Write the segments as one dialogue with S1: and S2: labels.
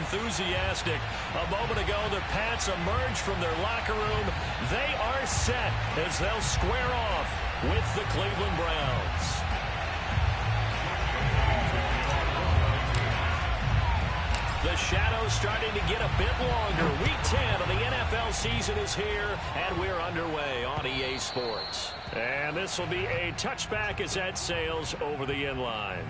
S1: enthusiastic. A moment ago, the Pats emerged from their locker room. They are set as they'll square off with the Cleveland Browns. The shadow's starting to get a bit longer. Week 10 of the NFL season is here, and we're underway on EA Sports. And this will be a touchback as that sails over the end line.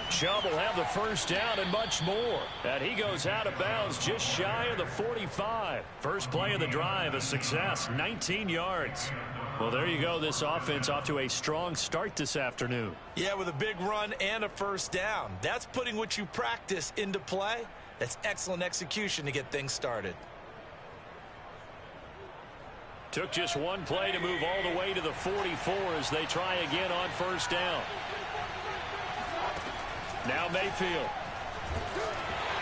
S1: Chubb will have the first down and much more. And he goes out of bounds just shy of the 45. First play of the drive, a success, 19 yards. Well, there you go. This offense off to a strong start this afternoon.
S2: Yeah, with a big run and a first down. That's putting what you practice into play. That's excellent execution to get things started.
S1: Took just one play to move all the way to the 44 as they try again on first down. Now Mayfield.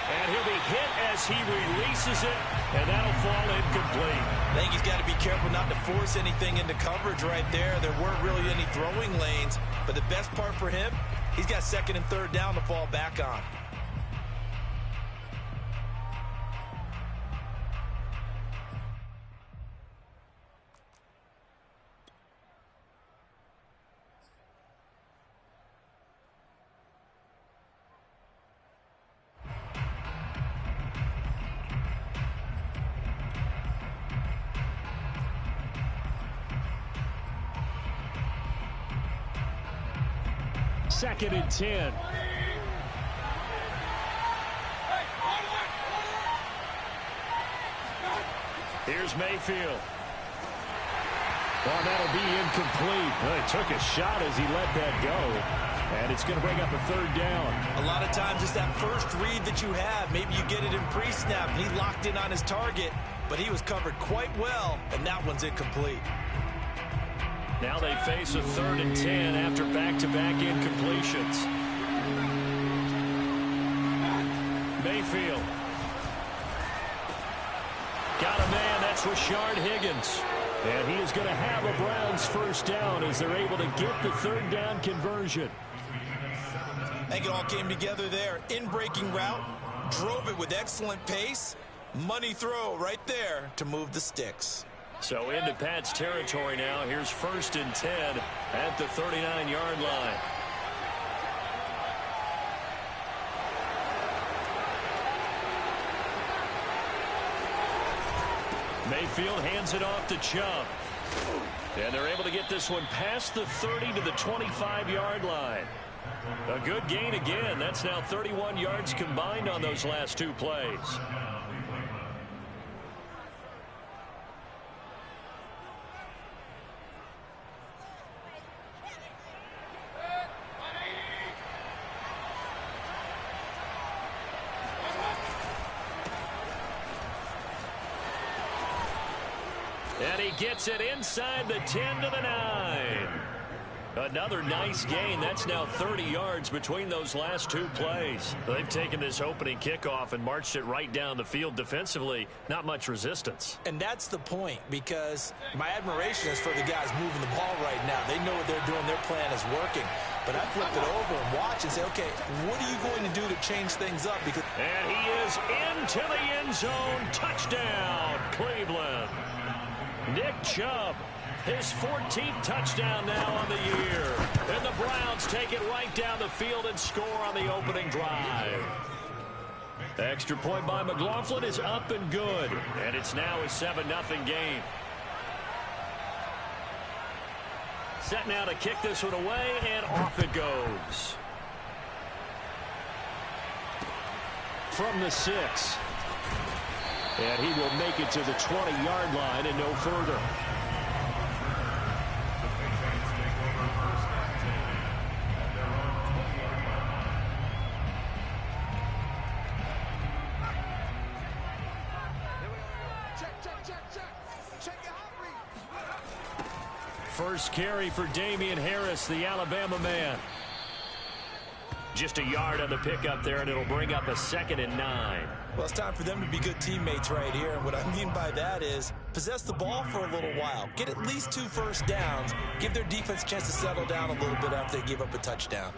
S1: And he'll be hit as he releases it, and that'll fall incomplete.
S2: I think he's got to be careful not to force anything into coverage right there. There weren't really any throwing lanes, but the best part for him, he's got second and third down to fall back on.
S1: Second and 10. Here's Mayfield. Well, that'll be incomplete. Well, he took a shot as he let that go. And it's going to bring up a third down.
S2: A lot of times it's that first read that you have. Maybe you get it in pre-snap, and he locked in on his target, but he was covered quite well, and that one's incomplete.
S1: Now they face a third and 10 after back-to-back incompletions. Mayfield. Got a man, that's Rashard Higgins. And he is going to have a Browns first down as they're able to get the third down conversion.
S2: I think it all came together there. In-breaking route, drove it with excellent pace. Money throw right there to move the sticks.
S1: So into Pat's territory now. Here's first and 10 at the 39-yard line. Mayfield hands it off to Chubb. And they're able to get this one past the 30 to the 25-yard line. A good gain again. That's now 31 yards combined on those last two plays. And he gets it inside the 10 to the 9. Another nice gain. That's now 30 yards between those last two plays. They've taken this opening kickoff and marched it right down the field defensively. Not much resistance.
S2: And that's the point, because my admiration is for the guys moving the ball right now. They know what they're doing. Their plan is working. But I flip it over and watch and say, okay, what are you going to do to change things up? Because
S1: and he is into the end zone. Touchdown, Cleveland. Nick Chubb, his 14th touchdown now on the year. And the Browns take it right down the field and score on the opening drive. Extra point by McLaughlin is up and good. And it's now a 7-0 game. Set now to kick this one away, and off it goes. From the 6. And he will make it to the 20-yard line and no further.
S3: Check.
S1: First carry for Damian Harris, the Alabama man. Just a yard on the pickup there, and it'll bring up a 2nd and 9.
S2: Well, it's time for them to be good teammates right here. And what I mean by that is possess the ball for a little while. Get at least 2 first downs. Give their defense a chance to settle down a little bit after they give up a touchdown.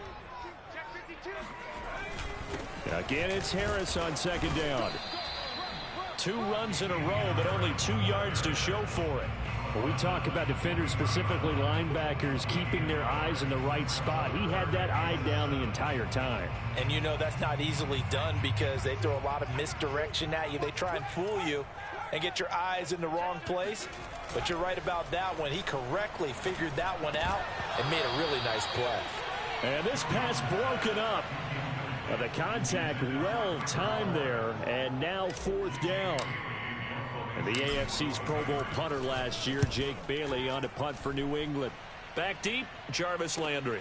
S1: Again, it's Harris on 2nd down. 2 runs in a row, but only 2 yards to show for it. When we talk about defenders, specifically linebackers, keeping their eyes in the right spot, he had that eye down the entire time.
S2: And you know that's not easily done because they throw a lot of misdirection at you. They try and fool you and get your eyes in the wrong place. But you're right about that one. He correctly figured that one out and made a really nice play.
S1: And this pass broken up. The contact well timed there, and now 4th down. And the AFC's Pro Bowl punter last year, Jake Bailey, on to punt for New England. Back deep, Jarvis Landry.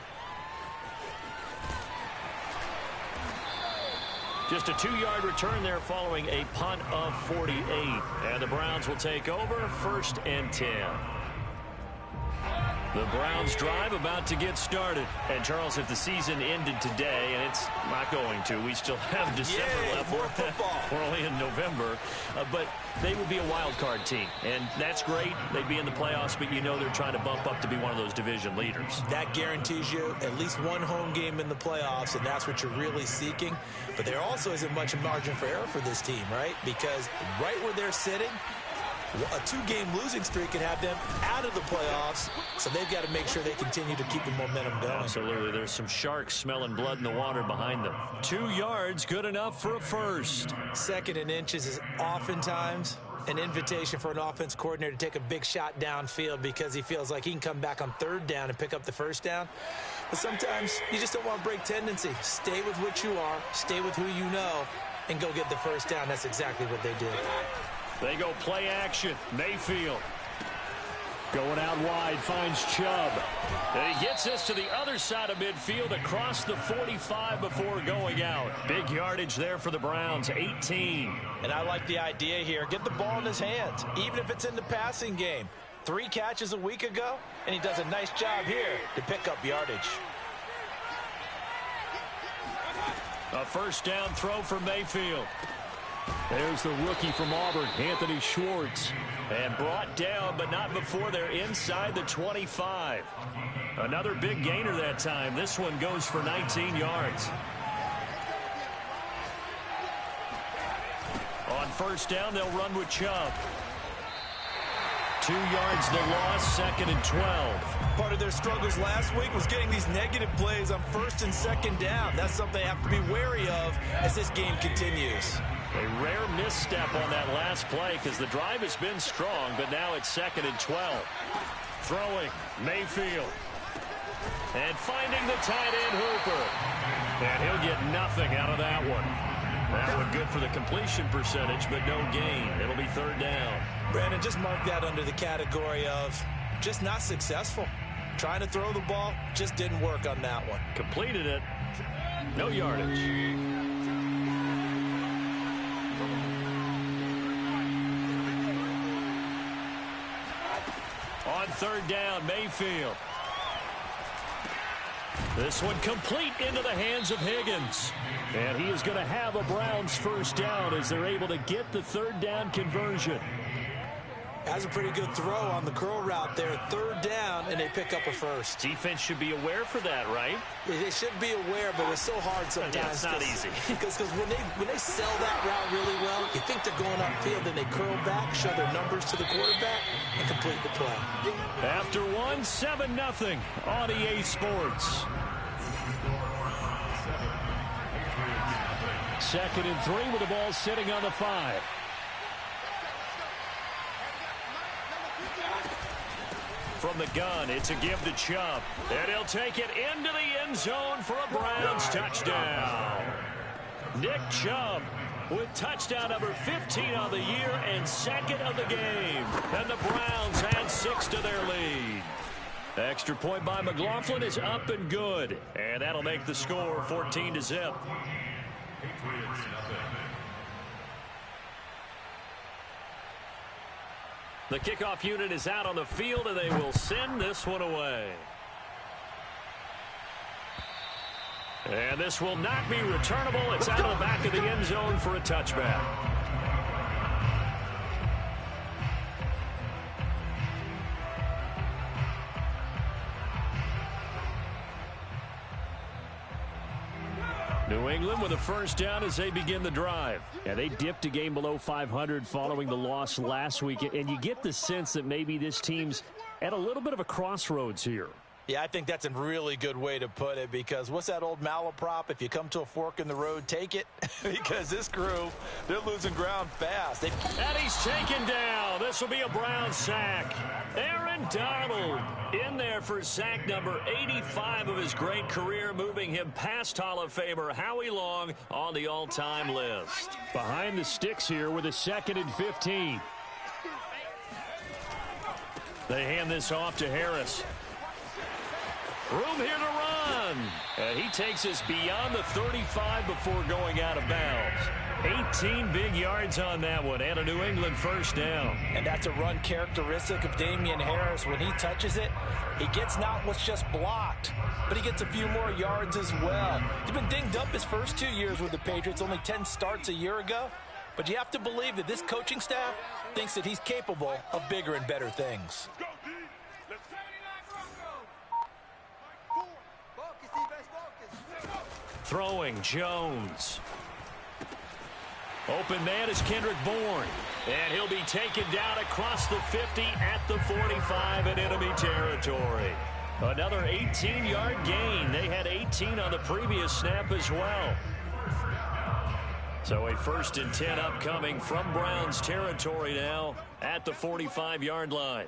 S1: Just a 2-yard return there following a punt of 48. And the Browns will take over, 1st and 10. The Browns drive about to get started. And, Charles, if the season ended today, and it's not going to, we still have December left.
S2: More football.
S1: We're only in November. But they would be a wild card team. And that's great. They'd be in the playoffs, but you know they're trying to bump up to be one of those division leaders.
S2: That guarantees you at least 1 home game in the playoffs, and that's what you're really seeking. But there also isn't much margin for error for this team, right? Because right where they're sitting, a 2-game losing streak can have them out of the playoffs, so they've got to make sure they continue to keep the momentum going.
S1: Absolutely. There's some sharks smelling blood in the water behind them. 2 yards, good enough for a first.
S2: 2nd and inches is oftentimes an invitation for an offense coordinator to take a big shot downfield because he feels like he can come back on 3rd down and pick up the 1st down. But sometimes you just don't want to break tendency. Stay with what you are, stay with who you know, and go get the 1st down. That's exactly what they did.
S1: They go play action. Mayfield going out wide, finds Chubb. And he gets us to the other side of midfield across the 45 before going out. Big yardage there for the Browns, 18.
S2: And I like the idea here. Get the ball in his hands, even if it's in the passing game. 3 catches a week ago, and he does a nice job here to pick up yardage.
S1: A 1st down throw for Mayfield. There's the rookie from Auburn, Anthony Schwartz. And brought down, but not before they're inside the 25. Another big gainer that time. This one goes for 19 yards. On 1st down, they'll run with Chubb. 2 yards the loss, 2nd and 12.
S2: Part of their struggles last week was getting these negative plays on 1st and 2nd down. That's something they have to be wary of as this game continues.
S1: A rare misstep on that last play because the drive has been strong, but now it's 2nd and 12. Throwing, Mayfield. And finding the tight end Hooper. And he'll get nothing out of that one. That one good for the completion percentage, but no gain. It'll be 3rd down.
S2: Brandon, just mark that under the category of just not successful. Trying to throw the ball, just didn't work on that one.
S1: Completed it. No yardage. On 3rd down, Mayfield. This one complete into the hands of Higgins. And he is going to have a Browns 1st down as they're able to get the 3rd down conversion.
S2: Has a pretty good throw on the curl route there. 3rd down, and they pick up a 1st.
S1: Defense should be aware for that, right?
S2: They should be aware, but it's so hard sometimes.
S1: Yeah, it's not easy.
S2: Because when they sell that route really well, you think they're going upfield, then they curl back, show their numbers to the quarterback, and complete the play.
S1: After 7-0 on EA Sports. 2nd and 3 with the ball sitting on the 5. From the gun, it's a give to Chubb. And he'll take it into the end zone for a Browns touchdown. Nick Chubb with touchdown number 15 on the year and 2nd of the game. And the Browns add 6 to their lead. The extra point by McLaughlin is up and good. And that'll make the score 14-0. The kickoff unit is out on the field, and they will send this one away. And this will not be returnable. It's out of the back of the end zone for a touchback. New England with a first down as they begin the drive.
S3: Yeah, they dipped a game below 500 following the loss last week, and you get the sense that maybe this team's at a little bit of a crossroads here.
S2: Yeah, I think that's a really good way to put it, because what's that old malaprop? If you come to a fork in the road, take it. Because this crew, they're losing ground fast. And
S1: he's taken down. This will be a Brown sack. Aaron Donald in there for sack number 85 of his great career, moving him past Hall of Famer Howie Long on the all-time list.
S3: Behind the sticks here with a 2nd and 15.
S1: They hand this off to Harris. Room here to run. And he takes us beyond the 35 before going out of bounds. 18 big yards on that one, and a New England first down.
S2: And that's a run characteristic of Damian Harris. When he touches it, he gets not what's just blocked, but he gets a few more yards as well. He's been dinged up his first 2 years with the Patriots, only 10 starts a year ago. But you have to believe that this coaching staff thinks that he's capable of bigger and better things.
S1: Throwing, Jones. Open man is Kendrick Bourne. And he'll be taken down across the 50 at the 45 in enemy territory. Another 18-yard gain. They had 18 on the previous snap as well. So a 1st and 10 upcoming from Browns territory now at the 45-yard line.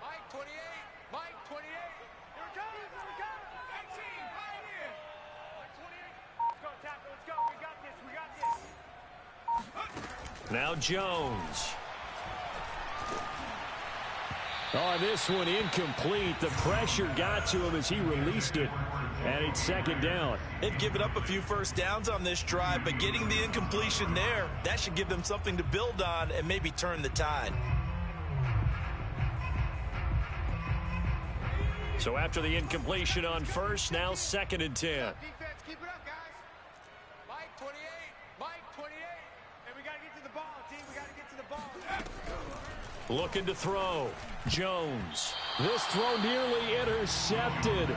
S1: Now Jones.
S3: Oh, this one incomplete. The pressure got to him as he released it. And it's 2nd down.
S2: They've given up a few first downs on this drive, but getting the incompletion there, that should give them something to build on and maybe turn the tide.
S1: So after the incompletion on first, now 2nd and 10. Looking to throw. Jones.
S3: This throw nearly intercepted.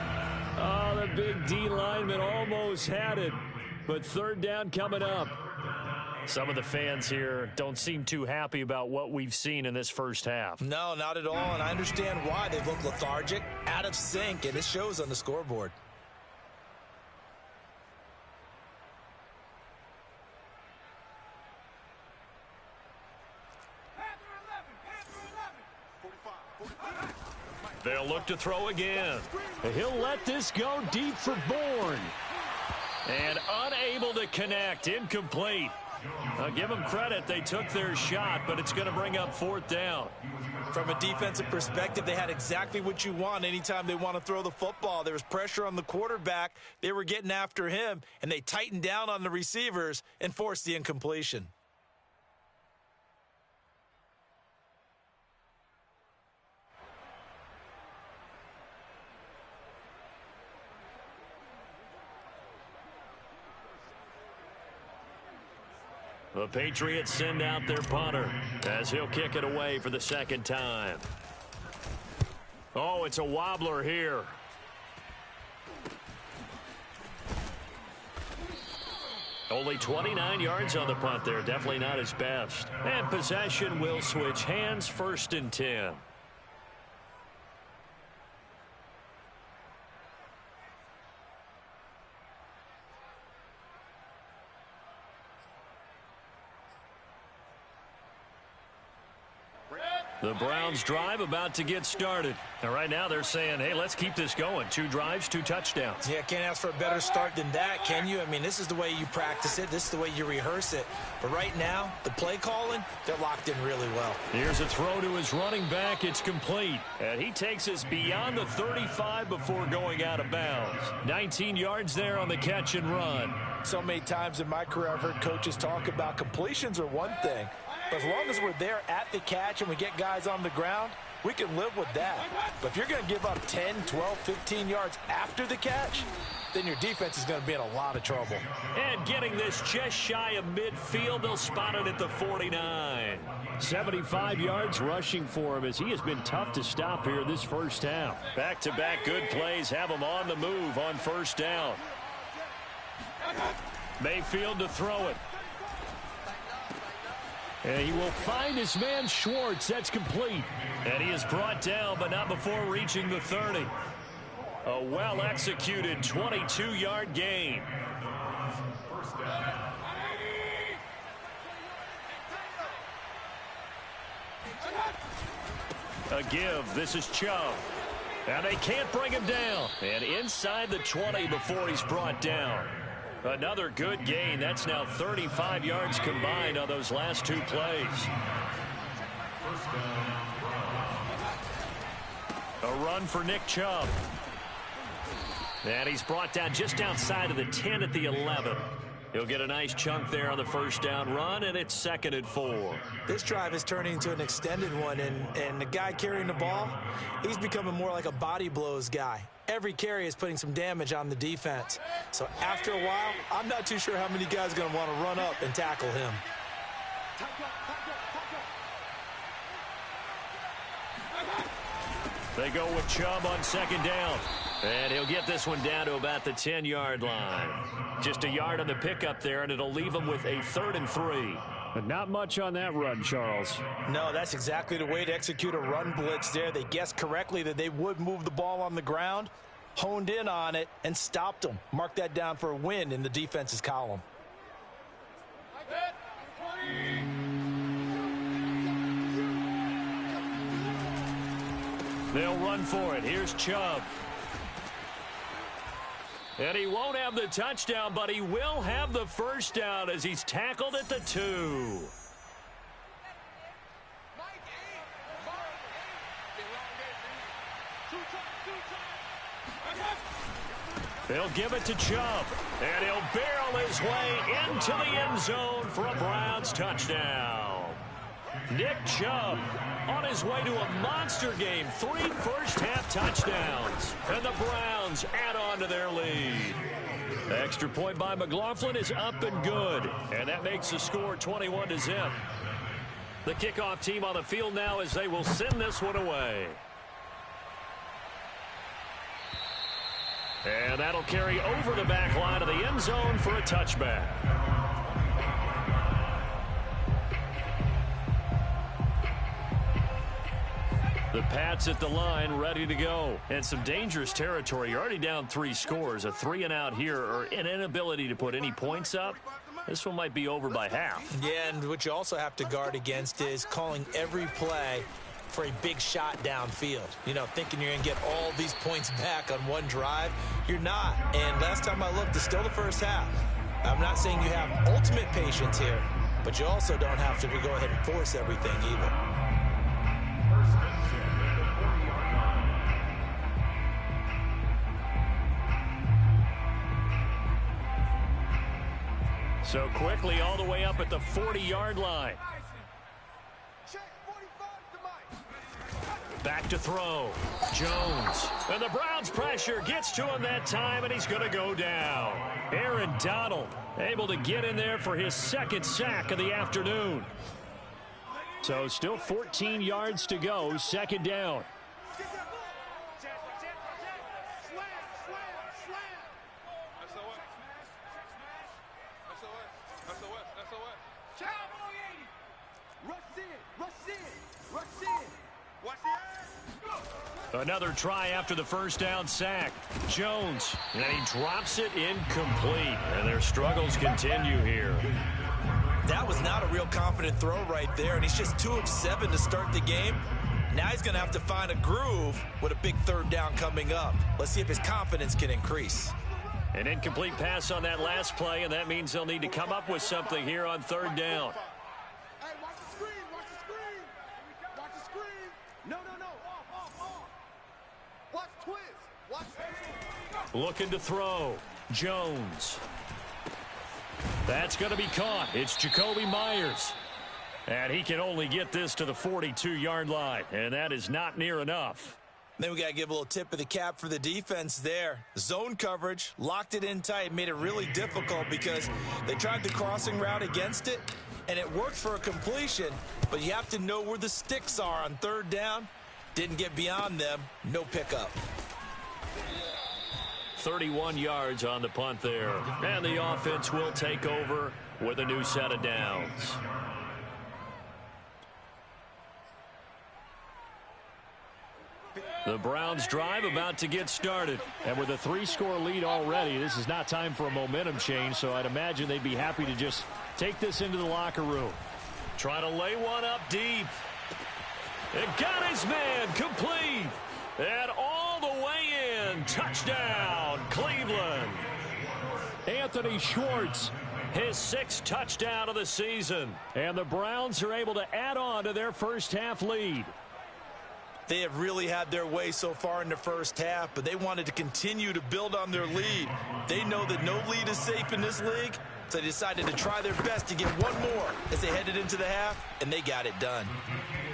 S3: Oh, the big D lineman almost had it. But 3rd down coming up.
S1: Some of the fans here don't seem too happy about what we've seen in this first half.
S2: No, not at all, and I understand why. They look lethargic, out of sync, and it shows on the scoreboard.
S1: They'll look to throw again.
S3: He'll let this go deep for Bourne.
S1: And unable to connect. Incomplete. I'll give them credit. They took their shot, but it's going to bring up 4th down.
S2: From a defensive perspective, they had exactly what you want anytime they want to throw the football. There was pressure on the quarterback. They were getting after him, and they tightened down on the receivers and forced the incompletion.
S1: The Patriots send out their punter as he'll kick it away for the 2nd time. Oh, it's a wobbler here. Only 29 yards on the punt there. Definitely not his best. And possession will switch hands. 1st and 10. The Browns drive about to get started. And right now they're saying, hey, let's keep this going. 2 drives, 2 touchdowns.
S2: Yeah, can't ask for a better start than that, can you? I mean, this is the way you practice it. This is the way you rehearse it. But right now, the play calling, they're locked in really well.
S1: Here's a throw to his running back. It's complete. And he takes us beyond the 35 before going out of bounds. 19 yards there on the catch and run.
S2: So many times in my career, I've heard coaches talk about completions are one thing. But as long as we're there at the catch and we get guys on the ground, we can live with that. But if you're going to give up 10, 12, 15 yards after the catch, then your defense is going to be in a lot of trouble.
S1: And getting this just shy of midfield, they'll spot it at the 49.
S3: 75 yards rushing for him as he has been tough to stop here this first half.
S1: Back-to-back good plays have him on the move on first down. Mayfield to throw it.
S3: And he will find his man Schwartz. That's complete.
S1: And he is brought down, but not before reaching the 30. A well-executed 22-yard gain. A give. This is Chubb. And they can't bring him down. And inside the 20 before he's brought down. Another good gain. That's now 35 yards combined on those last two plays. A run for Nick Chubb. And he's brought down just outside of the 10 at the 11. He'll get a nice chunk there on the first down run, and it's 2nd and 4.
S2: This drive is turning into an extended one, and the guy carrying the ball, he's becoming more like a body blows guy. Every carry is putting some damage on the defense. So after a while, I'm not too sure how many guys are going to want to run up and tackle him.
S1: They go with Chubb on 2nd down. And he'll get this one down to about the 10-yard line. Just a yard on the pickup there, and it'll leave him with a 3rd and 3.
S3: But not much on that run, Charles.
S2: No, that's exactly the way to execute a run blitz there. They guessed correctly that they would move the ball on the ground, honed in on it, and stopped them. Mark that down for a win in the defense's column.
S1: They'll run for it. Here's Chubb. And he won't have the touchdown, but he will have the first down as he's tackled at the 2. They'll give it to Chubb, and he'll barrel his way into the end zone for a Browns touchdown. Nick Chubb on his way to a monster game. 3 first-half touchdowns. And the Browns add on to their lead. The extra point by McLaughlin is up and good. And that makes the score 21-0. The kickoff team on the field now as they will send this one away. And that'll carry over the back line of the end zone for a touchback. The Pats at the line, ready to go. And some dangerous territory. You're already down 3 scores. A 3-and-out here, or an inability to put any points up. This one might be over by half.
S2: Yeah, and what you also have to guard against is calling every play for a big shot downfield. You know, thinking you're going to get all these points back on one drive. You're not. And last time I looked, it's still the first half. I'm not saying you have ultimate patience here, but you also don't have to go ahead and force everything either.
S1: So quickly all the way up at the 40-yard line. Back to throw. Jones. And the Browns pressure gets to him that time, and he's going to go down. Aaron Donald able to get in there for his 2nd sack of the afternoon. So still 14 yards to go. 2nd down. Another try after the first down sack. Jones, and he drops it incomplete. And their struggles continue here.
S2: That was not a real confident throw right there, and he's just 2 of 7 to start the game. Now he's going to have to find a groove with a big 3rd down coming up. Let's see if his confidence can increase.
S1: An incomplete pass on that last play, and that means they'll need to come up with something here on 3rd down.
S4: Hey, watch the screen, watch the screen. Watch the screen. No. Off. Watch twist. Watch.
S1: Looking to throw. Jones. That's going to be caught. It's Jacoby Myers. And he can only get this to the 42-yard line, and that is not near enough.
S2: Then we got to give a little tip of the cap for the defense there. Zone coverage, locked it in tight, made it really difficult because they tried the crossing route against it, and it worked for a completion, but you have to know where the sticks are on third down. Didn't get beyond them, no pickup.
S1: 31 yards on the punt there, and the offense will take over with a new set of downs. The Browns drive about to get started. And with a 3-score lead already, this is not time for a momentum change, so I'd imagine they'd be happy to just take this into the locker room. Trying to lay one up deep. It got his man complete. And all the way in. Touchdown, Cleveland. Anthony Schwartz, his 6th touchdown of the season. And the Browns are able to add on to their first-half lead.
S2: They have really had their way so far in the first half, but they wanted to continue to build on their lead. They know that no lead is safe in this league, so they decided to try their best to get one more as they headed into the half, and they got it done.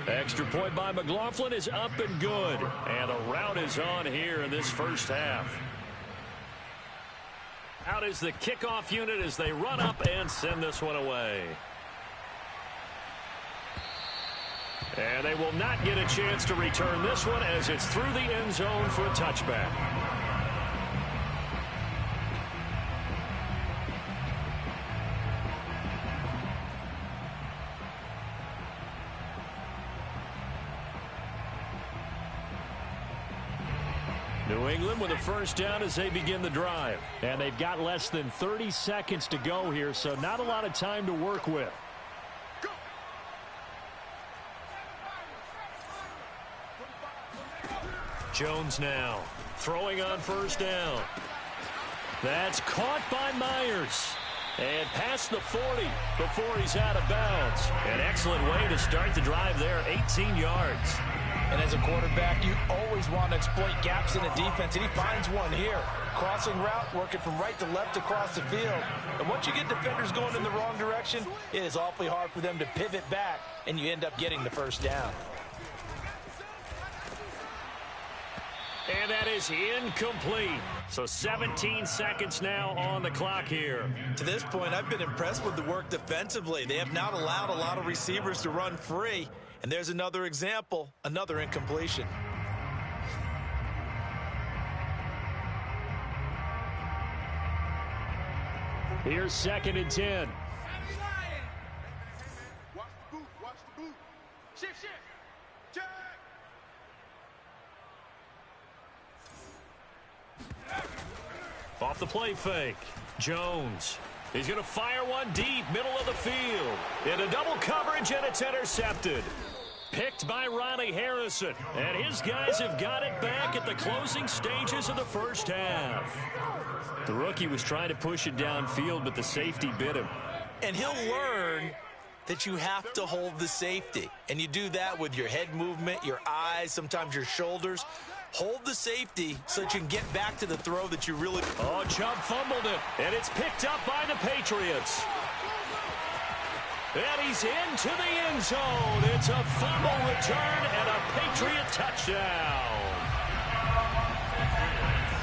S1: Extra point by McLaughlin is up and good, and the route is on here in this first half. Out is the kickoff unit as they run up and send this one away. And they will not get a chance to return this one as it's through the end zone for a touchback. New England with a first down as they begin the drive. And they've got less than 30 seconds to go here, so not a lot of time to work with. Jones now throwing on first down. That's caught by Myers. And past the 40 before he's out of bounds. An excellent way to start the drive there, 18 yards.
S2: And as a quarterback, you always want to exploit gaps in the defense, and he finds one here. Crossing route, working from right to left across the field. And once you get defenders going in the wrong direction, it is awfully hard for them to pivot back, and you end up getting the first down.
S1: And that is incomplete. So 17 seconds now on the clock here.
S2: To this point, I've been impressed with the work defensively. They have not allowed a lot of receivers to run free. And there's another example, another incompletion.
S1: Here's 2nd and 10.
S4: Watch the boot, watch the boot. Shift, check.
S1: Off the play fake. Jones. He's going to fire one deep, middle of the field. Into double coverage, and it's intercepted. Picked by Ronnie Harrison. And his guys have got it back at the closing stages of the first half. The rookie was trying to push it downfield, but the safety bit him.
S2: And he'll learn that you have to hold the safety. And you do that with your head movement, your eyes, sometimes your shoulders. Hold the safety so that you can get back to the throw that you really...
S1: Oh, Chubb fumbled it, and it's picked up by the Patriots. And he's into the end zone. It's a fumble return and a Patriot touchdown.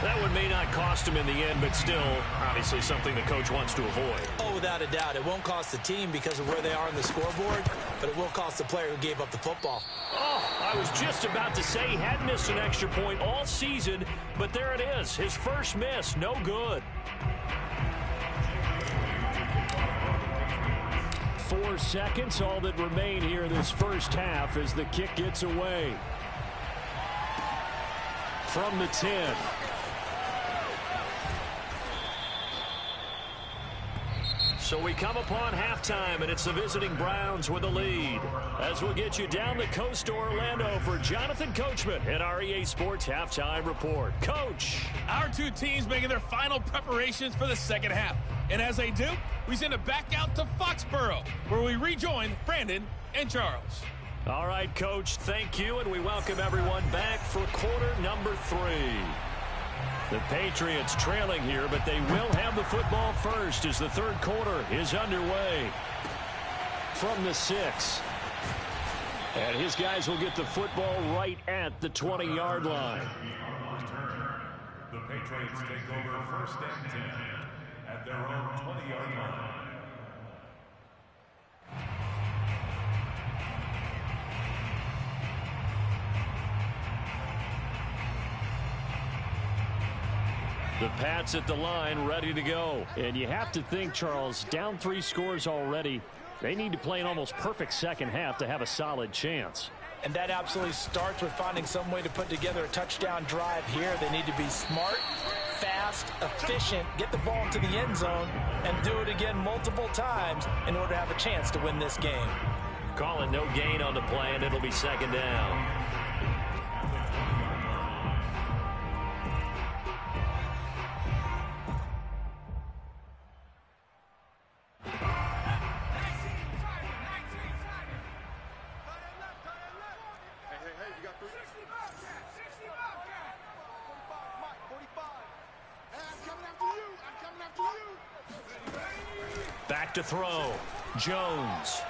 S1: That one may not cost him in the end, but still, obviously something the coach wants to avoid.
S2: Oh, without a doubt. It won't cost the team because of where they are on the scoreboard, but it will cost the player who gave up the football.
S1: Oh, I was just about to say he had missed an extra point all season, but there it is. His first miss, no good. 4 seconds, all that remain here in this first half as the kick gets away. From the 10. So we come upon halftime, and it's the visiting Browns with a lead. As we'll get you down the coast to Orlando for Jonathan Coachman at our EA Sports Halftime Report. Coach.
S5: Our two teams making their final preparations for the second half. And as they do, we send it back out to Foxborough, where we rejoin Brandon and Charles.
S1: All right, Coach, thank you, and we welcome everyone back for quarter number 3. The Patriots trailing here, but they will have the football first as the third quarter is underway.
S3: from the 6. And his guys will get the football right at the 20-yard line.
S6: The Patriots take over 1st and 10 at their own 20-yard line.
S3: The Pats at the line, ready to go. And you have to think, Charles, down 3 scores already. They need to play an almost perfect second half to have a solid chance.
S2: And that absolutely starts with finding some way to put together a touchdown drive here. They need to be smart, fast, efficient, get the ball to the end zone, and do it again multiple times in order to have a chance to win this game.
S1: Calling no gain on the play, and it'll be 2nd down. Back to throw. Jones.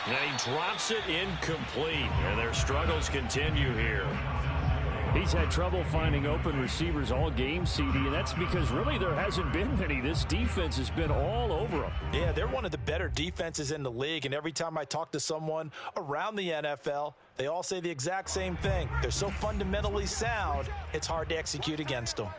S1: And he drops it incomplete. And their struggles continue here.
S3: He's had trouble finding open receivers all game, CD, and that's because really there hasn't been many. This defense has been all over them.
S2: Yeah, they're one of the better defenses in the league, and every time I talk to someone around the NFL, they all say the exact same thing. They're so fundamentally sound, it's hard to execute against them.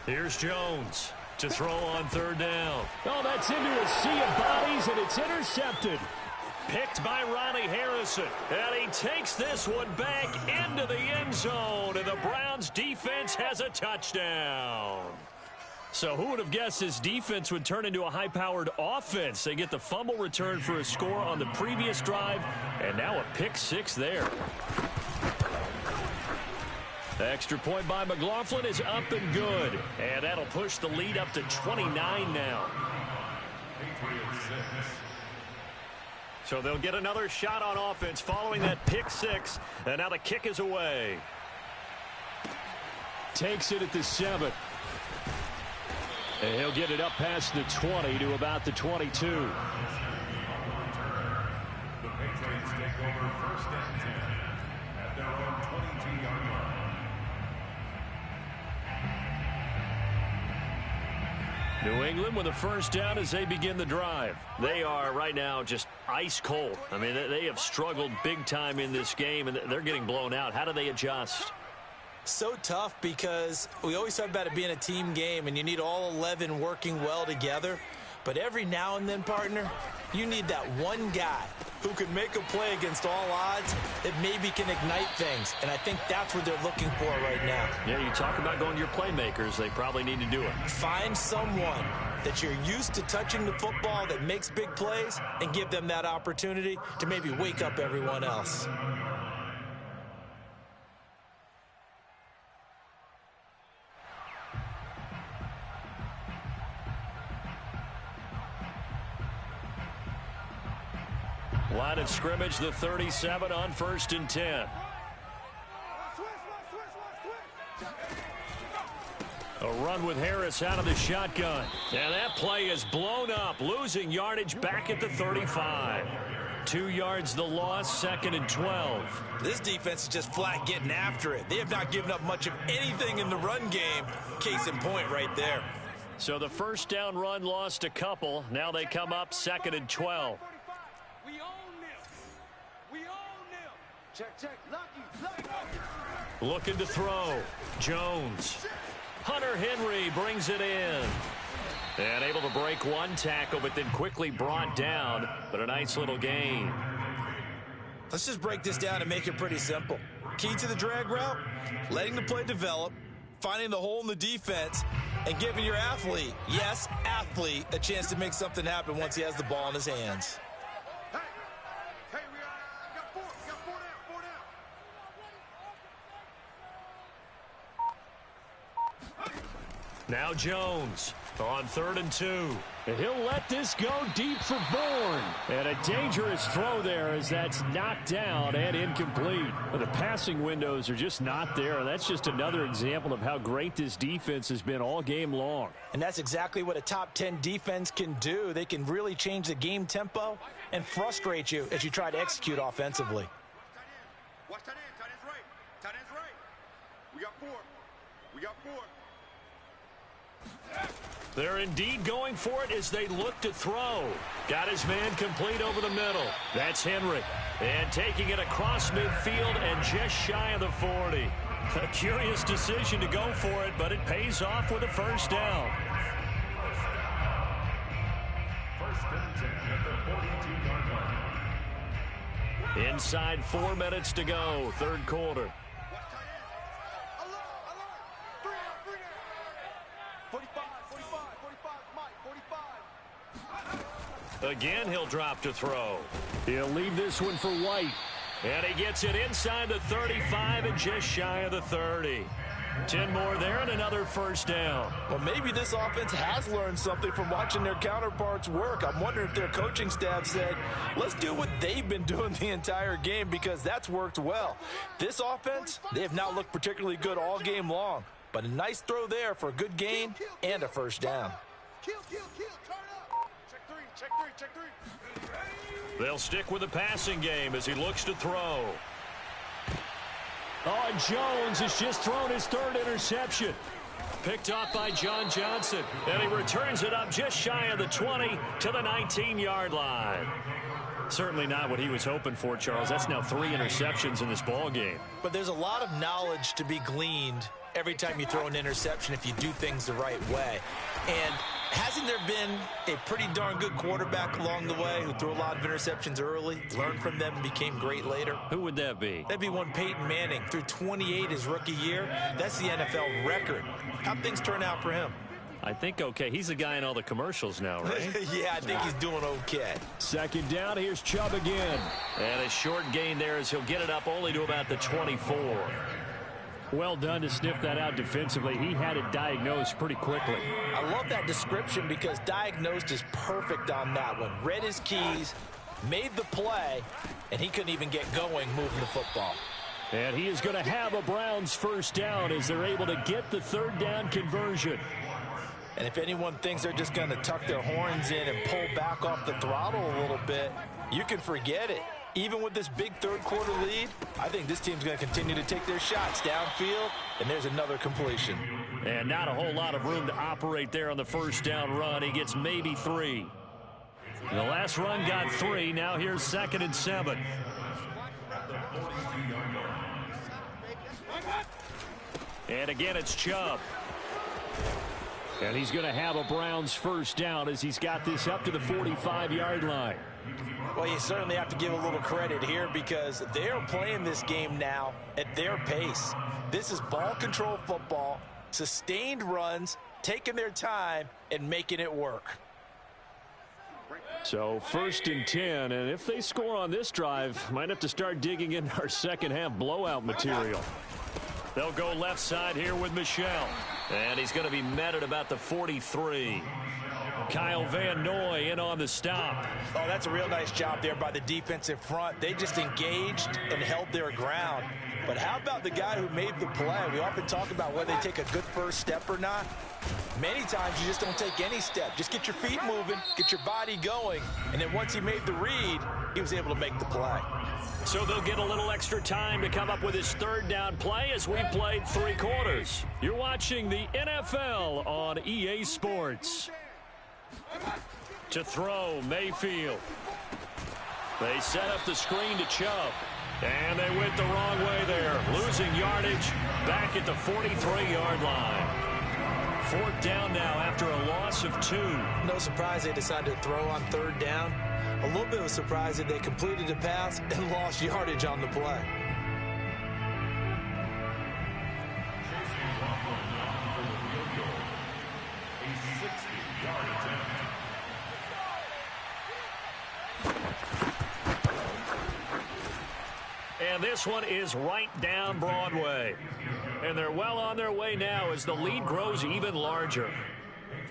S1: Here's Jones to throw on 3rd down.
S3: Oh, that's into a sea of bodies, and it's intercepted.
S1: Picked by Ronnie Harrison. And he takes this one back into the end zone. And the Browns defense has a touchdown. So who would have guessed this defense would turn into a high-powered offense? They get the fumble return for a score on the previous drive. And now a pick 6 there. The extra point by McLaughlin is up and good. And that'll push the lead up to 29 now. So they'll get another shot on offense following that pick 6. And now the kick is away.
S3: Takes it at the 7. And he'll get it up past the 20 to about the 22.
S6: The Patriots take over 1st and 10 at their own 22-yard line.
S1: New England with a 1st down as they begin the drive. They are right now just ice cold. I mean, they have struggled big time in this game, and they're getting blown out. How do they adjust?
S2: So tough because we always talk about it being a team game, and you need all 11 working well together. But every now and then, partner, you need that one guy who can make a play against all odds that maybe can ignite things. And I think that's what they're looking for right now.
S1: Yeah, you talk about going to your playmakers. They probably need to do it.
S2: Find someone that you're used to touching the football that makes big plays and give them that opportunity to maybe wake up everyone else.
S1: Line of scrimmage, the 37 on 1st and 10. A run with Harris out of the shotgun. And that play is blown up, losing yardage back at the 35. 2 yards the loss, 2nd and 12.
S2: This defense is just flat getting after it. They have not given up much of anything in the run game. Case in point right there.
S1: So the 1st down run lost a couple. Now they come up 2nd and 12.
S4: Check. Lucky.
S1: Looking to throw. Jones. Hunter Henry brings it in. And able to break one tackle, but then quickly brought down. But a nice little gain.
S2: Let's just break this down and make it pretty simple. Key to the drag route, letting the play develop, finding the hole in the defense, and giving your athlete, yes, athlete, a chance to make something happen once he has the ball in his hands.
S1: Now Jones on 3rd and 2.
S3: And he'll let this go deep for Bourne. And a dangerous throw there as that's knocked down and incomplete. But the passing windows are just not there. And that's just another example of how great this defense has been all game long.
S2: And that's exactly what a top 10 defense can do. They can really change the game tempo and frustrate you as you try to execute offensively.
S4: Watch tight end. Tight end's right. Tight end's right. We got 4. We got 4.
S1: They're indeed going for it as they look to throw. Got his man complete over the middle. That's Henry. And taking it across midfield and just shy of the 40. A curious decision to go for it, but it pays off with a first down.
S6: First and 10 at the 42-yard line.
S1: Inside 4 minutes to go, 3rd quarter.
S4: Watch tight end. Alert. 3 down. 45, Mike. 45.
S1: Again, he'll drop to throw.
S3: He'll leave this one for White.
S1: And he gets it inside the 35 and just shy of the 30. 10 more there and another first down.
S2: Well, maybe this offense has learned something from watching their counterparts work. I'm wondering if their coaching staff said, let's do what they've been doing the entire game, because that's worked well. This offense, they have not looked particularly good all game long, but a nice throw there for a good gain and a first down.
S4: Kill. Turn up. Check 3.
S1: They'll stick with the passing game as he looks to throw.
S3: Oh, and Jones has just thrown his 3rd interception.
S1: Picked off by John Johnson. And he returns it up just shy of the 20 to the 19-yard line. Certainly not what he was hoping for, Charles. That's now 3 interceptions in this ball game.
S2: But there's a lot of knowledge to be gleaned every time you throw an interception if you do things the right way. And hasn't there been a pretty darn good quarterback along the way who threw a lot of interceptions early, learned from them, and became great later?
S3: Who would that be?
S2: That'd be one Peyton Manning. Threw 28 his rookie year. That's the NFL record. How'd things turn out for him?
S3: I think okay. He's the guy in all the commercials now, right?
S2: Yeah, I think he's doing okay.
S3: 2nd down. Here's Chubb again.
S1: And a short gain there as he'll get it up only to about the 24.
S3: Well done to sniff that out defensively. He had it diagnosed pretty quickly.
S2: I love that description because diagnosed is perfect on that one. Read his keys, made the play, and he couldn't even get going moving the football.
S3: And he is going to have a Browns first down as they're able to get the 3rd down conversion.
S2: And if anyone thinks they're just going to tuck their horns in and pull back off the throttle a little bit, you can forget it. Even with this big 3rd quarter lead, I think this team's going to continue to take their shots downfield, and there's another completion.
S3: And not a whole lot of room to operate there on the first down run. He gets maybe 3. The last run got 3. Now here's 2nd and 7. And again, it's Chubb. And he's going to have a Browns first down as he's got this up to the 45-yard line.
S2: Well, you certainly have to give a little credit here because they are playing this game now at their pace. This is ball control football, sustained runs, taking their time, and making it work.
S3: So 1st and 10, and if they score on this drive, might have to start digging in our second-half blowout material.
S1: They'll go left side here with Michel. And he's going to be met at about the 43. Kyle Van Noy in on the stop.
S2: Oh, that's a real nice job there by the defensive front. They just engaged and held their ground. But how about the guy who made the play? We often talk about whether they take a good first step or not. Many times you just don't take any step. Just get your feet moving, get your body going, and then once he made the read, he was able to make the play.
S1: So they'll get a little extra time to come up with his 3rd down play as we played 3 quarters. You're watching the NFL on EA Sports. To throw, Mayfield. They set up the screen to Chubb. And they went the wrong way there. Losing yardage back at the 43-yard line. 4th down now after a loss of 2.
S2: No surprise they decided to throw on 3rd down. A little bit of a surprise that they completed a pass and lost yardage on the play.
S1: And this one is right down Broadway. And they're well on their way now as the lead grows even larger.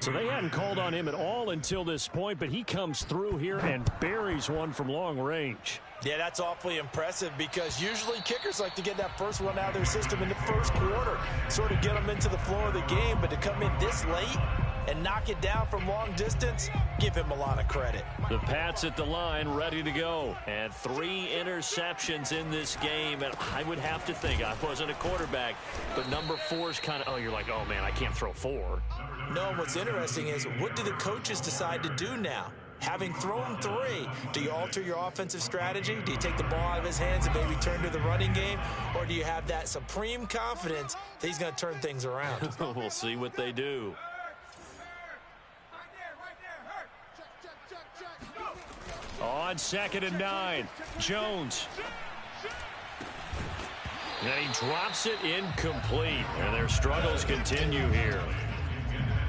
S3: So they hadn't called on him at all until this point, but he comes through here and buries one from long range.
S2: Yeah, that's awfully impressive because usually kickers like to get that first one out of their system in the first quarter, sort of get them into the flow of the game, but to come in this late and knock it down from long distance, give him a lot of credit.
S1: The Pats at the line, ready to go. And 3 interceptions in this game. And I would have to think, I wasn't a quarterback, but number 4 is kind of, oh, you're like, oh, man, I can't throw 4.
S2: No, what's interesting is what do the coaches decide to do now? Having thrown 3, do you alter your offensive strategy? Do you take the ball out of his hands and maybe turn to the running game? Or do you have that supreme confidence that he's going to turn things around?
S1: We'll see what they do. On 2nd and 9, Jones. And he drops it incomplete. And their struggles continue here.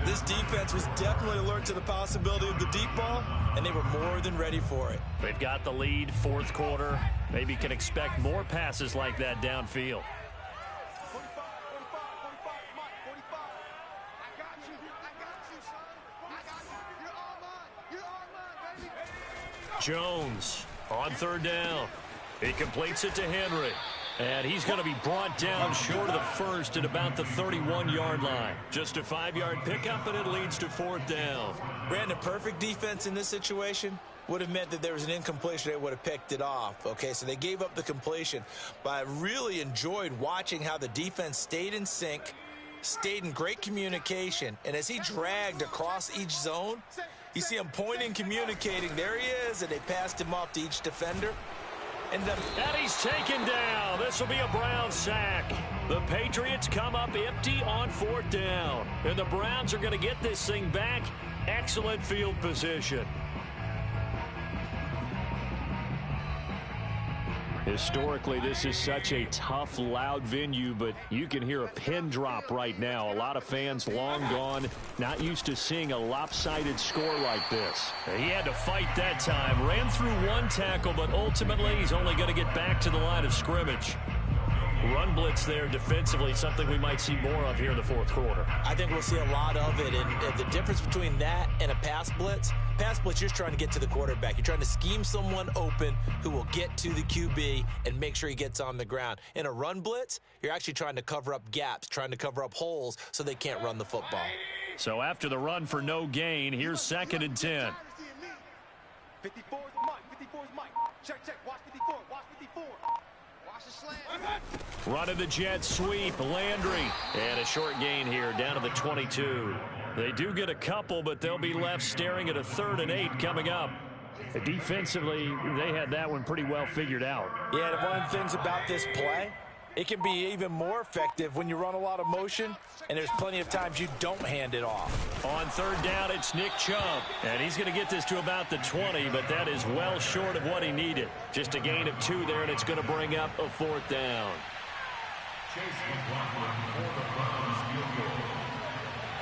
S2: This defense was definitely alert to the possibility of the deep ball, and they were more than ready for it.
S1: They've got the lead, 4th quarter. Maybe can expect more passes like that downfield.
S4: 45, Mike, 45. I got you, son. I got you. You're all mine, baby.
S1: Jones on 3rd down. He completes it to Henry. And he's going to be brought down short of the first at about the 31-yard line. Just a 5-yard pickup, and it leads to 4th down.
S2: Brandon, perfect defense in this situation would have meant that there was an incompletion. They would have picked it off. Okay, so they gave up the completion. But I really enjoyed watching how the defense stayed in sync, stayed in great communication. And as he dragged across each zone, you see him pointing, communicating. There he is, and they passed him off to each defender. And
S1: he's taken down. This will be a Brown sack. The Patriots come up empty on 4th down. And the Browns are going to get this thing back. Excellent field position.
S3: Historically, this is such a tough, loud venue, but you can hear a pin drop right now. A lot of fans long gone, not used to seeing a lopsided score like this.
S1: He had to fight that time. Ran through 1 tackle, but ultimately he's only going to get back to the line of scrimmage. Run blitz there defensively, something we might see more of here in the 4th quarter.
S2: I think we'll see a lot of it. And the difference between that and a pass blitz, you're just trying to get to the quarterback. You're trying to scheme someone open who will get to the QB and make sure he gets on the ground. In a run blitz, you're actually trying to cover up gaps, trying to cover up holes so they can't run the football.
S1: So after the run for no gain, here's 2nd and 10.
S4: 54's Mike. Check. Watch 54. Watch 54. Watch the slant.
S1: Running the jet sweep, Landry. And a short gain here down to the 22. They do get a couple, but they'll be left staring at a 3rd and 8 coming up.
S3: Defensively, they had that one pretty well figured out.
S2: Yeah, and one of the things about this play, it can be even more effective when you run a lot of motion, and there's plenty of times you don't hand it off.
S1: On 3rd down, it's Nick Chubb. And he's going to get this to about the 20, but that is well short of what he needed. Just a gain of 2 there, and it's going to bring up a 4th down.
S6: Chase McLaughlin for the Browns field goal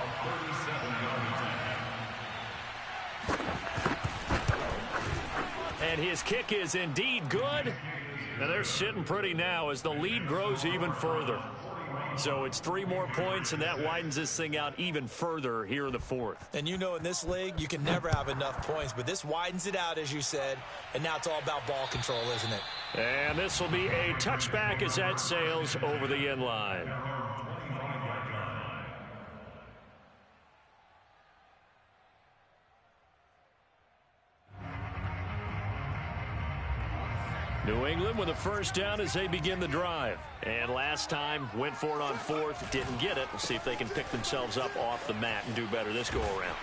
S6: of 37 yards.
S1: And his kick is indeed good. And they're sitting pretty now as the lead grows even further. So it's 3 more points, and that widens this thing out even further here in the 4th.
S2: And you know in this league, you can never have enough points, but this widens it out, as you said, and now it's all about ball control, isn't it?
S1: And this will be a touchback as that sails over the end line. New England with a 1st down as they begin the drive. And last time, went for it on 4th, didn't get it. We'll see if they can pick themselves up off the mat and do better this go-around.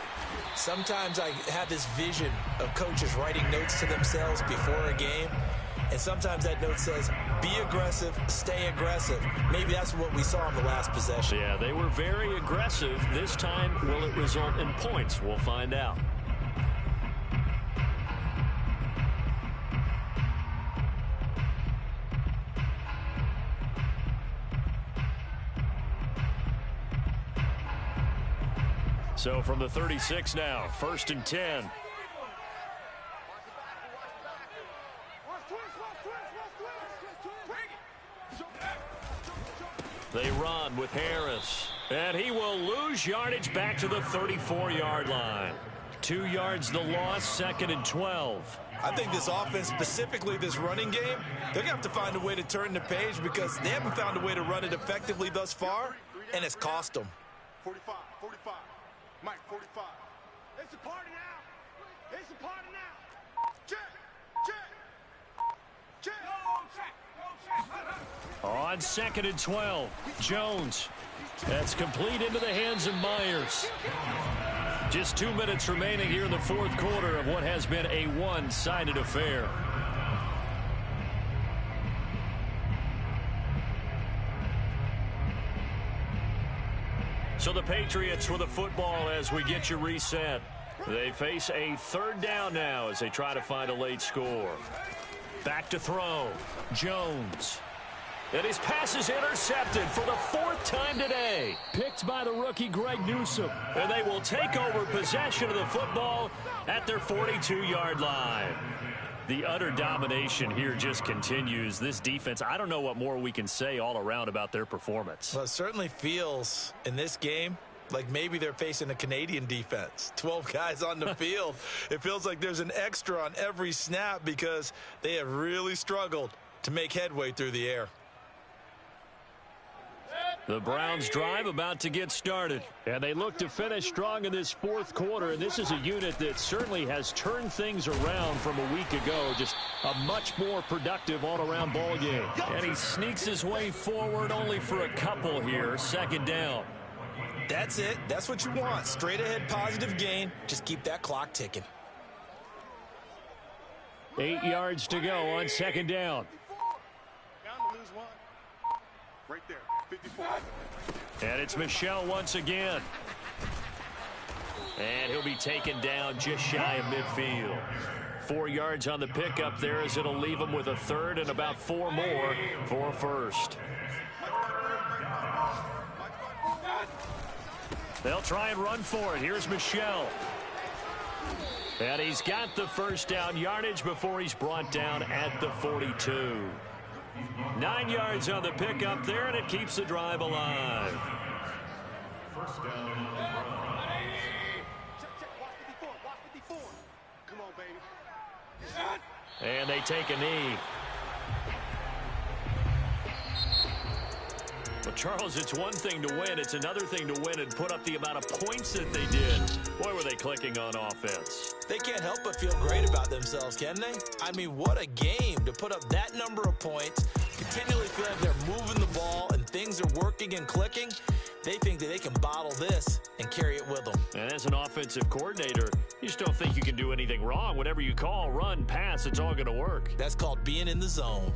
S2: Sometimes I have this vision of coaches writing notes to themselves before a game, and sometimes that note says, be aggressive, stay aggressive. Maybe that's what we saw in the last possession.
S1: Yeah, they were very aggressive. This time, will it result in points? We'll find out. So from the 36 now, 1st and 10. They run with Harris. And he will lose yardage back to the 34-yard line. 2 yards the loss, 2nd and 12.
S2: I think this offense, specifically this running game, they're going to have to find a way to turn the page because they haven't found a way to run it effectively thus far, and it's cost them.
S4: 45, 45. Mike, 45. It's a party now. It's a party now. Check, check, check.
S1: On 2nd and 12, Jones. That's complete into the hands of Myers. Just 2 minutes remaining here in the fourth quarter of what has been a one-sided affair. So the Patriots with the football as we get you reset. They face a 3rd down now as they try to find a late score. Back to throw. Jones. And his pass is intercepted for the 4th time today.
S3: Picked by the rookie Greg Newsome.
S1: And they will take over possession of the football at their 42-yard line. The utter domination here just continues. This defense, I don't know what more we can say all around about their performance.
S2: Well, it certainly feels in this game like maybe they're facing a Canadian defense. 12 guys on the field. It feels like there's an extra on every snap because they have really struggled to make headway through the air.
S1: The Browns drive about to get started.
S3: And they look to finish strong in this fourth quarter. And this is a unit that certainly has turned things around from a week ago. Just a much more productive all-around ball game.
S1: And he sneaks his way forward only for a couple here. 2nd down.
S2: That's it. That's what you want. Straight ahead positive gain. Just keep that clock ticking.
S3: 8 yards to go on 2nd down.
S4: Bound to lose one. Right there. 54.
S1: And it's Michel once again. And he'll be taken down just shy of midfield. 4 yards on the pickup there as it'll leave him with a 3rd and about 4 more for a 1st. They'll try and run for it. Here's Michel. And he's got the 1st down yardage before he's brought down at the 42. 9 yards on the pickup there, and it keeps the drive alive.
S6: 1st down.
S4: Check, check. Watch 54. Watch 54. Come on, baby.
S1: And they take a knee. Well, Charles, it's one thing to win. It's another thing to win and put up the amount of points that they did. Boy, were they clicking on offense.
S2: They can't help but feel great about themselves, can they? I mean, what a game to put up that number of points, continually feel like they're moving the ball and things are working and clicking. They think that they can bottle this and carry it with them.
S1: And as an offensive coordinator, you just don't think you can do anything wrong. Whatever you call, run, pass, it's all going to work.
S2: That's called being in the zone.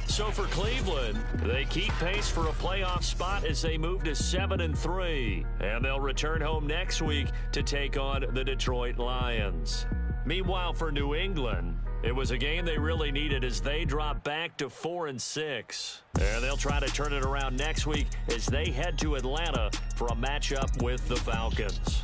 S1: So for Cleveland, they keep pace for a playoff spot as they move to 7-3. And they'll return home next week to take on the Detroit Lions. Meanwhile, for New England, it was a game they really needed as they drop back to 4-6. And they'll try to turn it around next week as they head to Atlanta for a matchup with the Falcons.